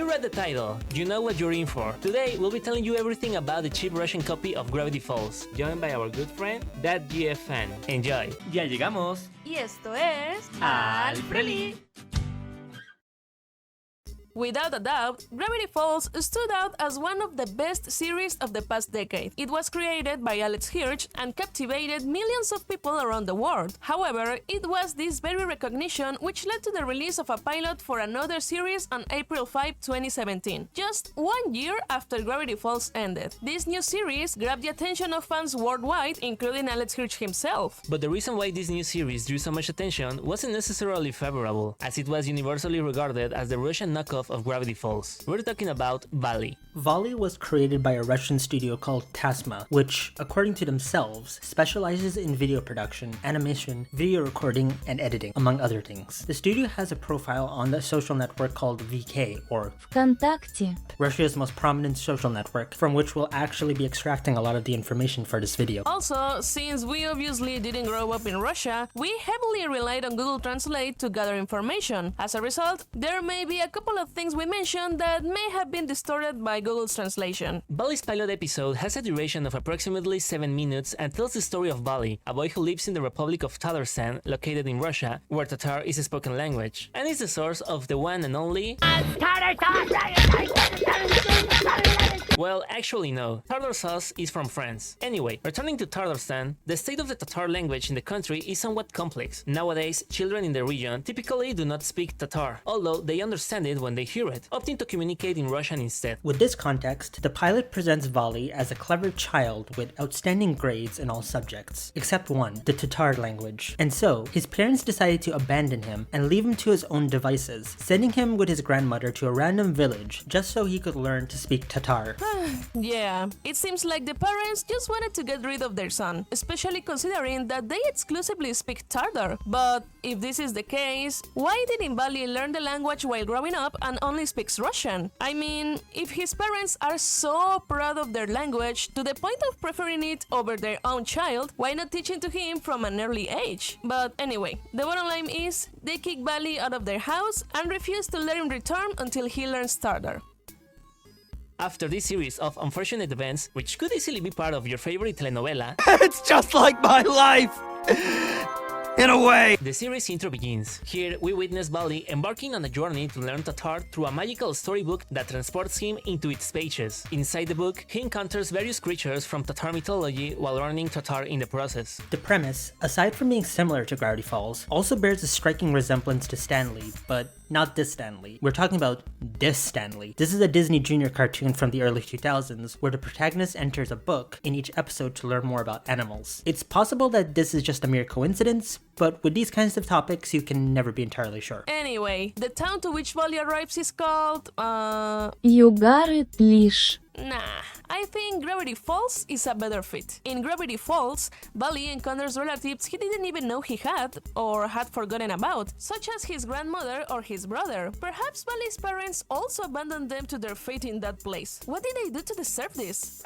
You read the title, you know what you're in for. Today, we'll be telling you everything about the cheap Russian copy of Gravity Falls, joined by our good friend, ThatGFFan. Enjoy! Ya llegamos Y esto es... al Preli. Without a doubt, Gravity Falls stood out as one of the best series of the past decade. It was created by Alex Hirsch and captivated millions of people around the world. However, it was this very recognition which led to the release of a pilot for another series on April 5, 2017, just 1 year after Gravity Falls ended. This new series grabbed the attention of fans worldwide, including Alex Hirsch himself. But the reason why this new series drew so much attention wasn't necessarily favorable, as it was universally regarded as the Russian knockoff of Gravity Falls. We're talking about Voli. Voli was created by a Russian studio called Tasma, which, according to themselves, specializes in video production, animation, video recording, and editing, among other things. The studio has a profile on the social network called VK, or ВКонтакте. Russia's most prominent social network, from which we'll actually be extracting a lot of the information for this video. Also, since we obviously didn't grow up in Russia, we heavily relied on Google Translate to gather information. As a result, there may be a couple of things we mentioned that may have been distorted by Google's translation. Voli's pilot episode has a duration of approximately 7 minutes and tells the story of Voli, a boy who lives in the Republic of Tatar, located in Russia, where Tatar is a spoken language, and is the source of the one and only... Well, actually no. Tartar sauce is from France. Anyway, returning to Tatarstan, the state of the Tatar language in the country is somewhat complex. Nowadays, children in the region typically do not speak Tatar, although they understand it when they hear it, opting to communicate in Russian instead. With this context, the pilot presents Voli as a clever child with outstanding grades in all subjects, except one, the Tatar language. And so, his parents decided to abandon him and leave him to his own devices, sending him with his grandmother to a random village just so he could learn to speak Tatar. Yeah, it seems like the parents just wanted to get rid of their son, especially considering that they exclusively speak Tatar. But if this is the case, why didn't Voli learn the language while growing up and only speaks Russian? I mean, if his parents are so proud of their language to the point of preferring it over their own child, why not teaching to him from an early age? But anyway, the bottom line is, they kick Voli out of their house and refuse to let him return until he learns Tatar. After this series of unfortunate events, which could easily be part of your favorite telenovela, It's just like my life! In a way! the series intro begins. Here, we witness Voli embarking on a journey to learn Tatar through a magical storybook that transports him into its pages. Inside the book, he encounters various creatures from Tatar mythology while learning Tatar in the process. The premise, aside from being similar to Gravity Falls, also bears a striking resemblance to Stanley, but not this Stanley. We're talking about this Stanley. This is a Disney Junior cartoon from the early 2000s where the protagonist enters a book in each episode to learn more about animals. It's possible that this is just a mere coincidence, but with these kinds of topics, you can never be entirely sure. Anyway, the town to which Voli arrives is called, Югарит-Лиш. Nah, I think Gravity Falls is a better fit. In Gravity Falls, Voli encounters relatives he didn't even know he had, or had forgotten about, such as his grandmother or his brother. Perhaps Voli's parents also abandoned them to their fate in that place. What did they do to deserve this?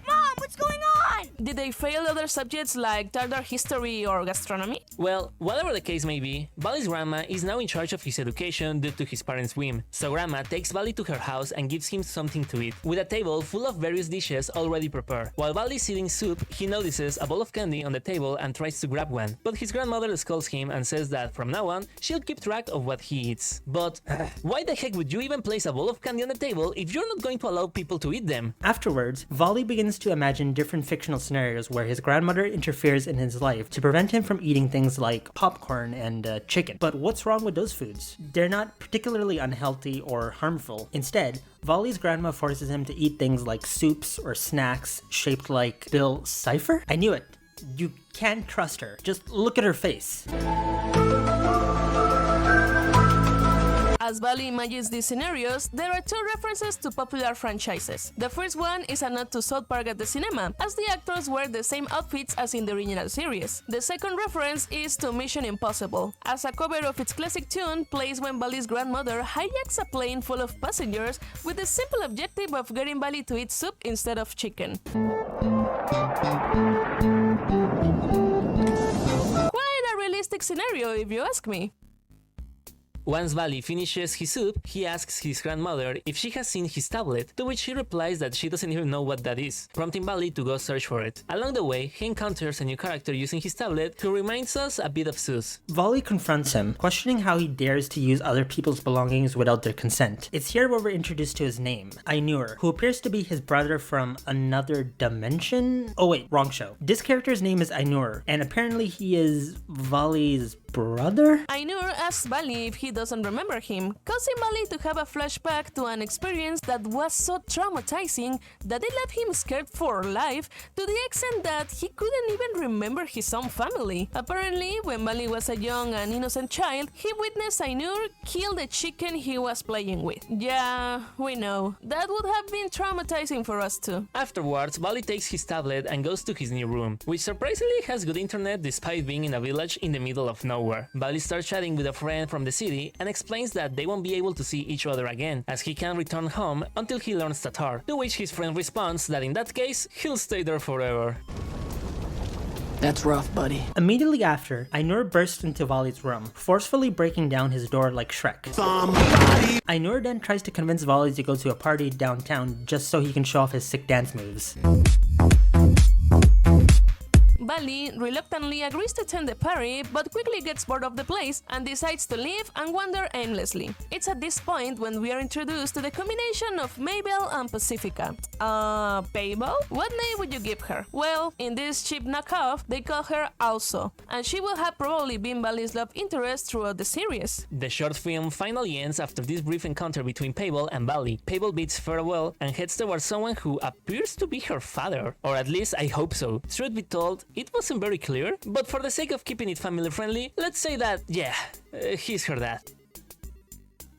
Mom, what's going on? Did they fail other subjects like Tatar history or gastronomy? Well, whatever the case may be, Voli's grandma is now in charge of his education due to his parents' whim. So grandma takes Voli to her house and gives him something to eat, with a table full of various dishes already prepared. While Voli is eating soup, he notices a bowl of candy on the table and tries to grab one. But his grandmother scolds him and says that from now on, she'll keep track of what he eats. But why the heck would you even place a bowl of candy on the table if you're not going to allow people to eat them? Afterwards, Voli begins to imagine different fictional scenarios where his grandmother interferes in his life to prevent him from eating things like popcorn and chicken. But what's wrong with those foods? They're not particularly unhealthy or harmful. Instead, Voli's grandma forces him to eat things like soups or snacks shaped like Bill Cipher? I knew it. You can't trust her. Just look at her face. As Voli imagines these scenarios, there are two references to popular franchises. The first one is a nod to South Park at the cinema, as the actors wear the same outfits as in the original series. The second reference is to Mission Impossible, as a cover of its classic tune plays when Voli's grandmother hijacks a plane full of passengers with the simple objective of getting Voli to eat soup instead of chicken. Quite a realistic scenario if you ask me. Once Vali finishes his soup, he asks his grandmother if she has seen his tablet, to which she replies that she doesn't even know what that is, prompting Vali to go search for it. Along the way, he encounters a new character using his tablet who reminds us a bit of Zeus. Voli confronts him, questioning how he dares to use other people's belongings without their consent. It's here where we're introduced to his name, Ainur, who appears to be his brother from another dimension? Oh wait, wrong show. This character's name is Ainur, and apparently he is Vali's brother? Ainur asks Vali if he doesn't remember him, causing Vali to have a flashback to an experience that was so traumatizing that it left him scared for life to the extent that he couldn't even remember his own family. Apparently, when Vali was a young and innocent child, he witnessed Ainur kill the chicken he was playing with. Yeah, we know. That would have been traumatizing for us too. Afterwards, Vali takes his tablet and goes to his new room, which surprisingly has good internet despite being in a village in the middle of nowhere. Vali starts chatting with a friend from the city and explains that they won't be able to see each other again, as he can't return home until he learns Tatar, to which his friend responds that in that case, he'll stay there forever. That's rough, buddy. Immediately after, Ainur bursts into Vali's room, forcefully breaking down his door like Shrek. Ainur then tries to convince Vali to go to a party downtown just so he can show off his sick dance moves. Vali reluctantly agrees to attend the party, but quickly gets bored of the place and decides to leave and wander aimlessly. It's at this point when we are introduced to the combination of Mabel and Pacifica. Babel? What name would you give her? Well, in this cheap knockoff, they call her Also, and she will have probably been Vali's love interest throughout the series. The short film finally ends after this brief encounter between Pavel and Vali. Pavel bids farewell and heads towards someone who appears to be her father, or at least I hope so. Truth be told, it wasn't very clear, but for the sake of keeping it family friendly, let's say that, yeah, he's her dad.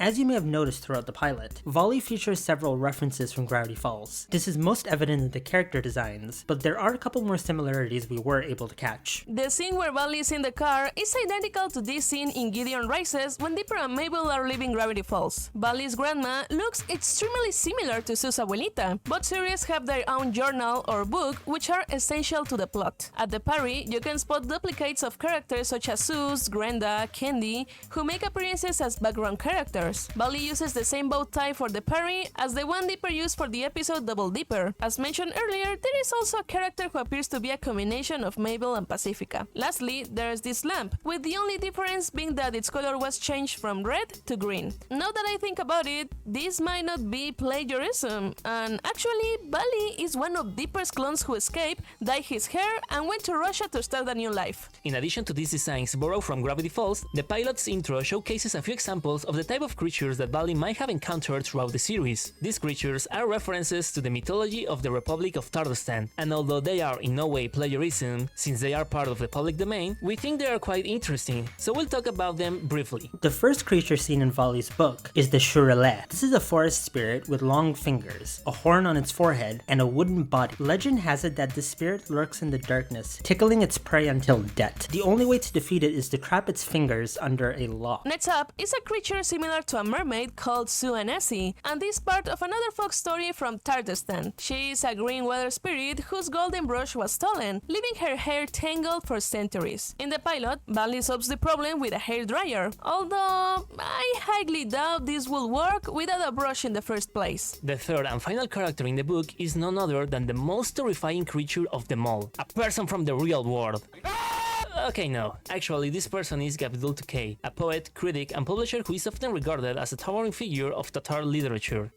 As you may have noticed throughout the pilot, Voli features several references from Gravity Falls. This is most evident in the character designs, but there are a couple more similarities we were able to catch. The scene where Vali is in the car is identical to this scene in Gideon Rises when Dipper and Mabel are leaving Gravity Falls. Vali's grandma looks extremely similar to Sue's abuelita. Both series have their own journal or book which are essential to the plot. At the party, you can spot duplicates of characters such as Sue, Grenda, Candy, who make appearances as background characters. Vali uses the same bow tie for the party as the one Dipper used for the episode Double Dipper. As mentioned earlier, there is also a character who appears to be a combination of Mabel and Pacifica. Lastly, there's this lamp, with the only difference being that its color was changed from red to green. Now that I think about it, this might not be plagiarism, and actually, Vali is one of Dipper's clones who escaped, dyed his hair, and went to Russia to start a new life. In addition to these designs borrowed from Gravity Falls, the pilot's intro showcases a few examples of the type of creatures that Vali might have encountered throughout the series. These creatures are references to the mythology of the Republic of Tardostan, and although they are in no way plagiarism, since they are part of the public domain, we think they are quite interesting, so we'll talk about them briefly. The first creature seen in Vali's book is the Shurale. This is a forest spirit with long fingers, a horn on its forehead, and a wooden body. Legend has it that this spirit lurks in the darkness, tickling its prey until death. The only way to defeat it is to trap its fingers under a log. Next up is a creature similar to a mermaid called Sue and Essie, and is part of another folk story from Tardostan. She is a green water spirit whose golden brush was stolen, leaving her hair tangled for centuries. In the pilot, Vali solves the problem with a hair dryer, although I highly doubt this will work without a brush in the first place. The third and final character in the book is none other than the most terrifying creature of them all, a person from the real world. Okay, no. Actually, this person is Gabdul Tukey, a poet, critic, and publisher who is often regarded as a towering figure of Tatar literature.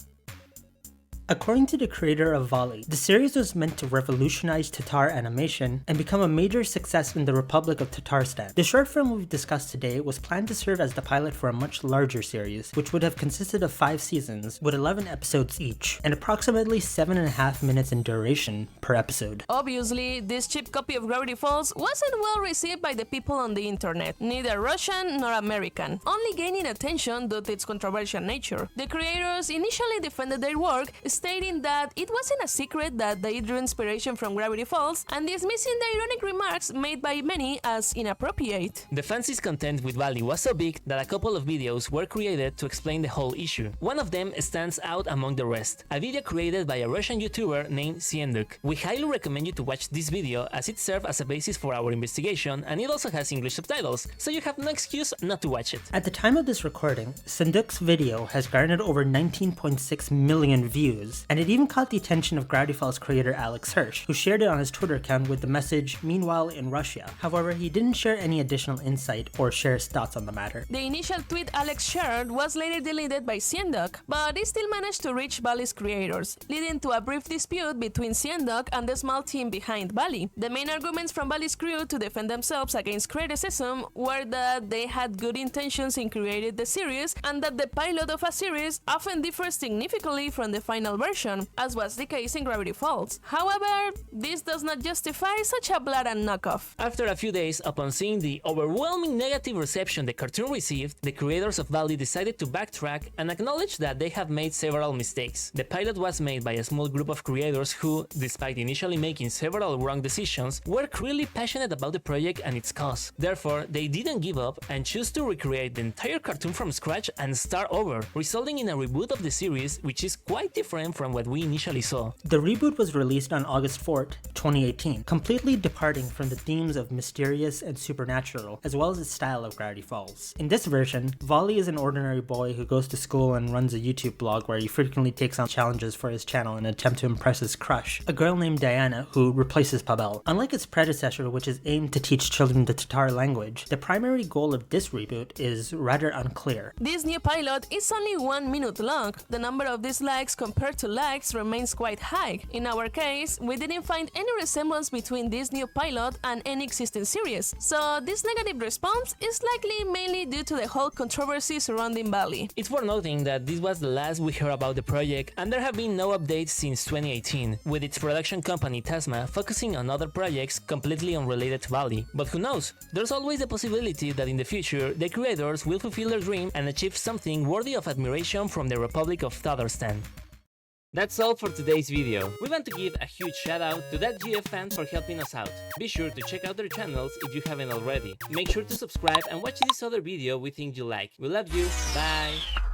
According to the creator of Voli, the series was meant to revolutionize Tatar animation and become a major success in the Republic of Tatarstan. The short film we've discussed today was planned to serve as the pilot for a much larger series, which would have consisted of 5 seasons, with 11 episodes each, and approximately 7.5 minutes in duration per episode. Obviously, this cheap copy of Gravity Falls wasn't well received by the people on the internet, neither Russian nor American, only gaining attention due to its controversial nature. The creators initially defended their work, stating that it wasn't a secret that they drew inspiration from Gravity Falls and dismissing the ironic remarks made by many as inappropriate. The fan's content with Vali was so big that a couple of videos were created to explain the whole issue. One of them stands out among the rest, a video created by a Russian YouTuber named Sienduk. We highly recommend you to watch this video as it serves as a basis for our investigation and it also has English subtitles, so you have no excuse not to watch it. At the time of this recording, Sienduk's video has garnered over 19.6 million views, and it even caught the attention of Gravity Falls creator Alex Hirsch, who shared it on his Twitter account with the message, "Meanwhile in Russia." However, he didn't share any additional insight or share his thoughts on the matter. The initial tweet Alex shared was later deleted by Sienduk, but it still managed to reach Vali's creators, leading to a brief dispute between Sienduk and the small team behind Vali. The main arguments from Vali's crew to defend themselves against criticism were that they had good intentions in creating the series and that the pilot of a series often differs significantly from the final version, as was the case in Gravity Falls. However, this does not justify such a blatant knockoff. After a few days, upon seeing the overwhelming negative reception the cartoon received, the creators of Vali decided to backtrack and acknowledge that they have made several mistakes. The pilot was made by a small group of creators who, despite initially making several wrong decisions, were really passionate about the project and its cause. Therefore, they didn't give up and chose to recreate the entire cartoon from scratch and start over, resulting in a reboot of the series which is quite different from what we initially saw. The reboot was released on August 4th, 2018, completely departing from the themes of mysterious and supernatural, as well as the style of Gravity Falls. In this version, Voli is an ordinary boy who goes to school and runs a YouTube blog where he frequently takes on challenges for his channel in an attempt to impress his crush, a girl named Diana who replaces Pavel. Unlike its predecessor, which is aimed to teach children the Tatar language, the primary goal of this reboot is rather unclear. This new pilot is only 1 minute long. The number of dislikes compared to likes remains quite high. In our case, we didn't find any resemblance between this new pilot and any existing series, so this negative response is likely mainly due to the whole controversy surrounding Vali. It's worth noting that this was the last we heard about the project and there have been no updates since 2018, with its production company Tasma focusing on other projects completely unrelated to Vali. But who knows, there's always the possibility that in the future the creators will fulfill their dream and achieve something worthy of admiration from the Republic of Tatarstan. That's all for today's video. We want to give a huge shout out to ThatGFFan for helping us out. Be sure to check out their channels if you haven't already. Make sure to subscribe and watch this other video we think you like. We love you, bye!